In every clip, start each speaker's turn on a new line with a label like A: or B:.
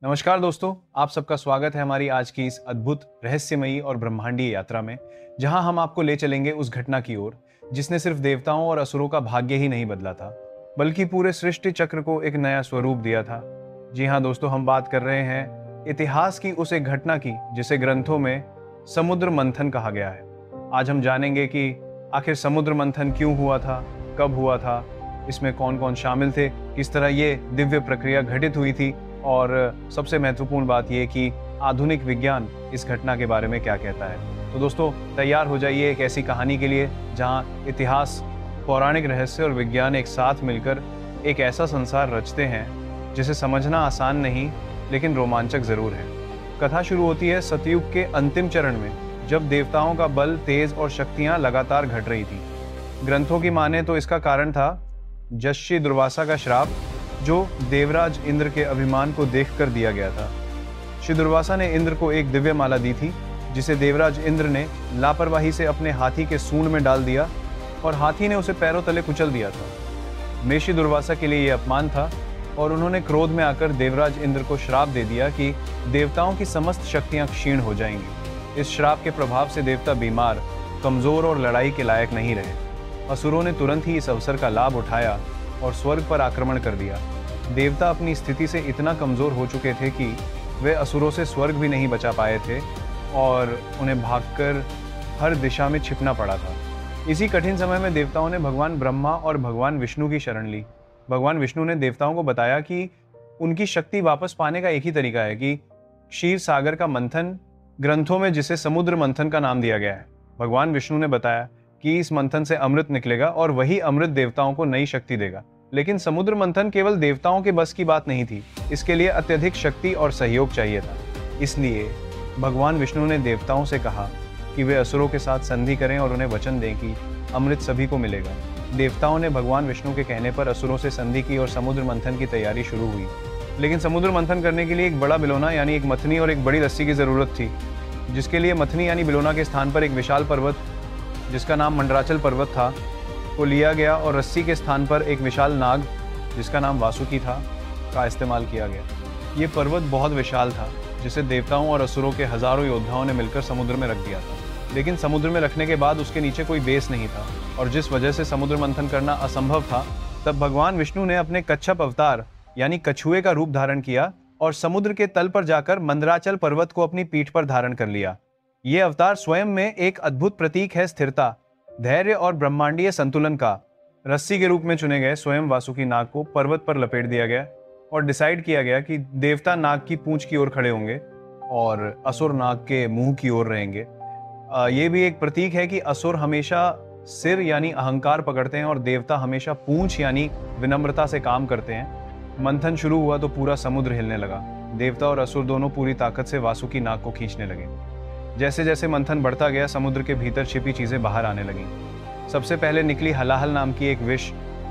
A: नमस्कार दोस्तों, आप सबका स्वागत है हमारी आज की इस अद्भुत रहस्यमयी और ब्रह्मांडीय यात्रा में, जहां हम आपको ले चलेंगे उस घटना की ओर जिसने सिर्फ देवताओं और असुरों का भाग्य ही नहीं बदला था, बल्कि पूरे सृष्टि चक्र को एक नया स्वरूप दिया था। जी हाँ दोस्तों, हम बात कर रहे हैं इतिहास की उस एक घटना की जिसे ग्रंथों में समुद्र मंथन कहा गया है। आज हम जानेंगे कि आखिर समुद्र मंथन क्यों हुआ था, कब हुआ था, इसमें कौन कौन शामिल थे, किस तरह ये दिव्य प्रक्रिया घटित हुई थी और सबसे महत्वपूर्ण बात यह कि आधुनिक विज्ञान इस घटना के बारे में क्या कहता है। तो दोस्तों, तैयार हो जाइए एक ऐसी कहानी के लिए जहां इतिहास, पौराणिक रहस्य और विज्ञान एक साथ मिलकर एक ऐसा संसार रचते हैं जिसे समझना आसान नहीं लेकिन रोमांचक जरूर है। कथा शुरू होती है सतयुग के अंतिम चरण में, जब देवताओं का बल, तेज और शक्तियां लगातार घट रही थी। ग्रंथों की माने तो इसका कारण था यक्षी दुर्वासा का श्राप, जो देवराज इंद्र के अभिमान को देखकर दिया गया था। श्री दुर्वासा ने इंद्र को एक दिव्य माला दी थी, जिसे देवराज इंद्र ने लापरवाही से अपने हाथी के सूंड में डाल दिया और हाथी ने उसे पैरों तले कुचल दिया था। मेषी दुर्वासा के लिए यह अपमान था और उन्होंने क्रोध में आकर देवराज इंद्र को श्राप दे दिया कि देवताओं की समस्त शक्तियां क्षीण हो जाएंगी। इस श्राप के प्रभाव से देवता बीमार, कमजोर और लड़ाई के लायक नहीं रहे। असुरों ने तुरंत ही इस अवसर का लाभ उठाया और स्वर्ग पर आक्रमण कर दिया। देवता अपनी स्थिति से इतना कमजोर हो चुके थे कि वे असुरों से स्वर्ग भी नहीं बचा पाए थे और उन्हें भागकर हर दिशा में छिपना पड़ा था। इसी कठिन समय में देवताओं ने भगवान ब्रह्मा और भगवान विष्णु की शरण ली। भगवान विष्णु ने देवताओं को बताया कि उनकी शक्ति वापस पाने का एक ही तरीका है कि क्षीर सागर का मंथन, ग्रंथों में जिसे समुद्र मंथन का नाम दिया गया है। भगवान विष्णु ने बताया कि इस मंथन से अमृत निकलेगा और वही अमृत देवताओं को नई शक्ति देगा। लेकिन समुद्र मंथन केवल देवताओं के बस की बात नहीं थी, इसके लिए अत्यधिक शक्ति और सहयोग चाहिए था। इसलिए भगवान विष्णु ने देवताओं से कहा कि वे असुरों के साथ संधि करें और उन्हें वचन दें कि अमृत सभी को मिलेगा। देवताओं ने भगवान विष्णु के कहने पर असुरों से संधि की और समुद्र मंथन की तैयारी शुरू हुई। लेकिन समुद्र मंथन करने के लिए एक बड़ा बिलोना यानी एक मथनी और एक बड़ी रस्सी की जरूरत थी, जिसके लिए मथनी यानी बिलोना के स्थान पर एक विशाल पर्वत, जिसका नाम मंडराचल पर्वत था, को लिया गया और रस्सी के स्थान पर एक विशाल नाग, जिसका नाम वासुकी था, का इस्तेमाल किया गया। ये पर्वत बहुत विशाल था, जिसे देवताओं और असुरों के हजारों योद्धाओं ने मिलकर समुद्र में रख दिया था। लेकिन समुद्र में रखने के बाद उसके नीचे कोई बेस नहीं था और जिस वजह से समुद्र मंथन करना असंभव था, तब भगवान विष्णु ने अपने कच्छप अवतार यानी कछुए का रूप धारण किया और समुद्र के तल पर जाकर मंदराचल पर्वत को अपनी पीठ पर धारण कर लिया। ये अवतार स्वयं में एक अद्भुत प्रतीक है स्थिरता, धैर्य और ब्रह्मांडीय संतुलन का। रस्सी के रूप में चुने गए स्वयं वासुकी नाग को पर्वत पर लपेट दिया गया और डिसाइड किया गया कि देवता नाग की पूंछ की ओर खड़े होंगे और असुर नाग के मुंह की ओर रहेंगे। ये भी एक प्रतीक है कि असुर हमेशा सिर यानी अहंकार पकड़ते हैं और देवता हमेशा पूंछ यानी विनम्रता से काम करते हैं। मंथन शुरू हुआ तो पूरा समुद्र हिलने लगा। देवता और असुर दोनों पूरी ताकत से वासुकी नाग को खींचने लगे। जैसे जैसे मंथन बढ़ता गया, समुद्र के भीतर छिपी चीजें बाहर आने लगीं। सबसे पहले निकली हलाहल नाम की एक विष,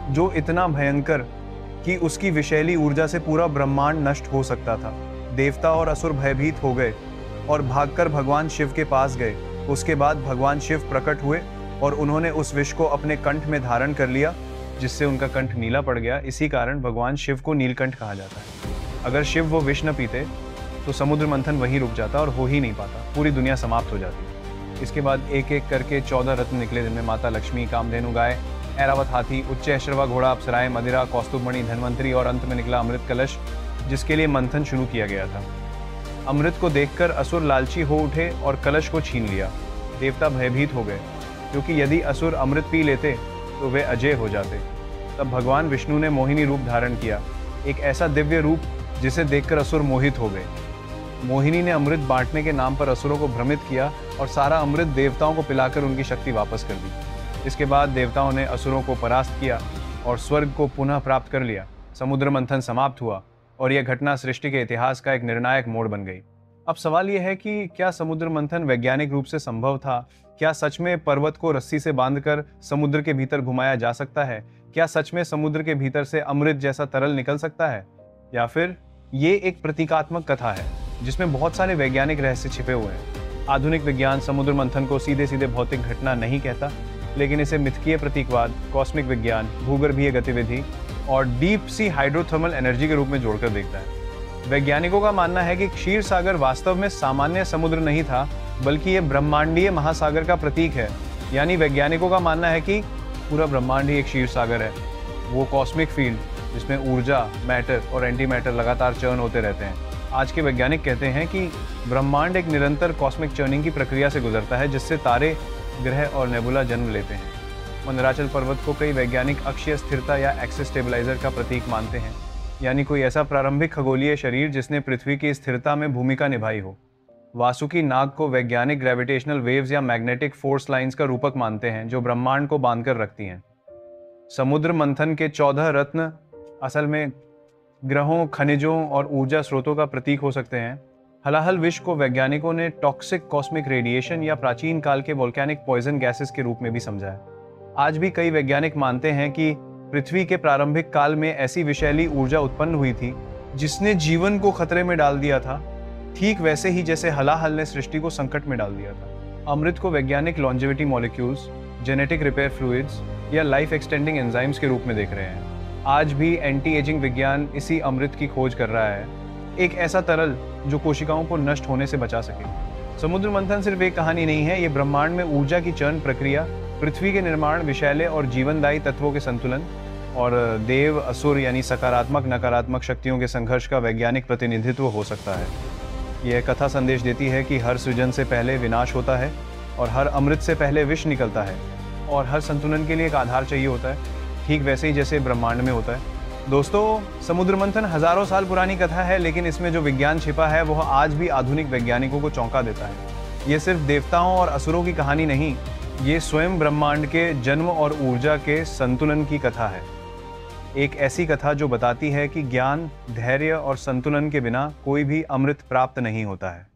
A: जो इतना भयंकर कि उसकी विषैली ऊर्जा से पूरा ब्रह्मांड नष्ट हो सकता था। देवता और असुर भयभीत हो गए और भागकर भगवान शिव के पास गए। उसके बाद भगवान शिव प्रकट हुए और उन्होंने उस विष को अपने कंठ में धारण कर लिया, जिससे उनका कंठ नीला पड़ गया। इसी कारण भगवान शिव को नीलकंठ कहा जाता है। अगर शिव वो विष न पीते तो समुद्र मंथन वहीं रुक जाता और हो ही नहीं पाता, पूरी दुनिया समाप्त हो जाती। इसके बाद एक एक करके 14 रत्न निकले, जिनमें माता लक्ष्मी, कामधेनु गाय, ऐरावत हाथी, उच्च ऐश्वर्वा घोड़ा, अप्सराएं, मदिरा, कौस्तुभमणि, धनवंतरी और अंत में निकला अमृत कलश, जिसके लिए मंथन शुरू किया गया था। अमृत को देखकर असुर लालची हो उठे और कलश को छीन लिया। देवता भयभीत हो गए, क्योंकि यदि असुर अमृत पी लेते तो वे अजय हो जाते। तब भगवान विष्णु ने मोहिनी रूप धारण किया, एक ऐसा दिव्य रूप जिसे देखकर असुर मोहित हो गए। मोहिनी ने अमृत बांटने के नाम पर असुरों को भ्रमित किया और सारा अमृत देवताओं को पिलाकर उनकी शक्ति वापस कर दी। इसके बाद देवताओं ने असुरों को परास्त किया और स्वर्ग को पुनः प्राप्त कर लिया। समुद्र मंथन समाप्त हुआ और यह घटना सृष्टि के इतिहास का एक निर्णायक मोड़ बन गई। अब सवाल यह है कि क्या समुद्र मंथन वैज्ञानिक रूप से संभव था? क्या सच में पर्वत को रस्सी से बांधकर समुद्र के भीतर घुमाया जा सकता है? क्या सच में समुद्र के भीतर से अमृत जैसा तरल निकल सकता है? या फिर ये एक प्रतीकात्मक कथा है जिसमें बहुत सारे वैज्ञानिक रहस्य छिपे हुए हैं? आधुनिक विज्ञान समुद्र मंथन को सीधे सीधे भौतिक घटना नहीं कहता, लेकिन इसे मिथकीय प्रतीकवाद, कॉस्मिक विज्ञान, भूगर्भीय गतिविधि और डीप सी हाइड्रोथर्मल एनर्जी के रूप में जोड़कर देखता है। वैज्ञानिकों का मानना है कि क्षीर सागर वास्तव में सामान्य समुद्र नहीं था, बल्कि ये ब्रह्मांडीय महासागर का प्रतीक है। यानी वैज्ञानिकों का मानना है कि पूरा ब्रह्मांड ही एक क्षीर सागर है, वो कॉस्मिक फील्ड जिसमें ऊर्जा, मैटर और एंटी मैटर लगातार चर्न होते रहते हैं। आज के वैज्ञानिक कहते हैं कि ब्रह्मांड एक निरंतर कॉस्मिक चर्निंग की प्रक्रिया से गुजरता है, जिससे तारे, ग्रह और नेबुला जन्म लेते हैं। मंदराचल पर्वत को कई वैज्ञानिक अक्षीय स्थिरता या एक्सिस स्टेबलाइजर का प्रतीक मानते हैं, यानी कोई ऐसा प्रारंभिक खगोलीय शरीर जिसने पृथ्वी की स्थिरता में भूमिका निभाई हो। वासुकी नाग को वैज्ञानिक ग्रेविटेशनल वेव्स या मैग्नेटिक फोर्स लाइंस का रूपक मानते हैं, जो ब्रह्मांड को बांधकर रखती हैं। समुद्र मंथन के 14 रत्न असल में ग्रहों, खनिजों और ऊर्जा स्रोतों का प्रतीक हो सकते हैं। हलाहल विष को वैज्ञानिकों ने टॉक्सिक कॉस्मिक रेडिएशन या प्राचीन काल के वोल्केनिक पॉइजन गैसेस के रूप में भी समझा है। आज भी कई वैज्ञानिक मानते हैं कि पृथ्वी के प्रारंभिक काल में ऐसी विषैली ऊर्जा उत्पन्न हुई थी जिसने जीवन को खतरे में डाल दिया था, ठीक वैसे ही जैसे हलाहल ने सृष्टि को संकट में डाल दिया था। अमृत को वैज्ञानिक longevity molecules, genetic repair fluids या लाइफ एक्सटेंडिंग एंजाइम्स के रूप में देख रहे हैं। आज भी एंटी एजिंग विज्ञान इसी अमृत की खोज कर रहा है, एक ऐसा तरल जो कोशिकाओं को नष्ट होने से बचा सके। समुद्र मंथन सिर्फ एक कहानी नहीं है, ये ब्रह्मांड में ऊर्जा की चर्ण प्रक्रिया, पृथ्वी के निर्माण, विषैले और जीवनदायी तत्वों के संतुलन और देव असुर यानी सकारात्मक नकारात्मक शक्तियों के संघर्ष का वैज्ञानिक प्रतिनिधित्व हो सकता है। यह कथा संदेश देती है कि हर सृजन से पहले विनाश होता है और हर अमृत से पहले विष निकलता है और हर संतुलन के लिए एक आधार चाहिए होता है, ठीक वैसे ही जैसे ब्रह्मांड में होता है। दोस्तों, समुद्र मंथन हजारों साल पुरानी कथा है, लेकिन इसमें जो विज्ञान छिपा है वह आज भी आधुनिक वैज्ञानिकों को चौंका देता है। ये सिर्फ देवताओं और असुरों की कहानी नहीं, ये स्वयं ब्रह्मांड के जन्म और ऊर्जा के संतुलन की कथा है। एक ऐसी कथा जो बताती है कि ज्ञान, धैर्य और संतुलन के बिना कोई भी अमृत प्राप्त नहीं होता है।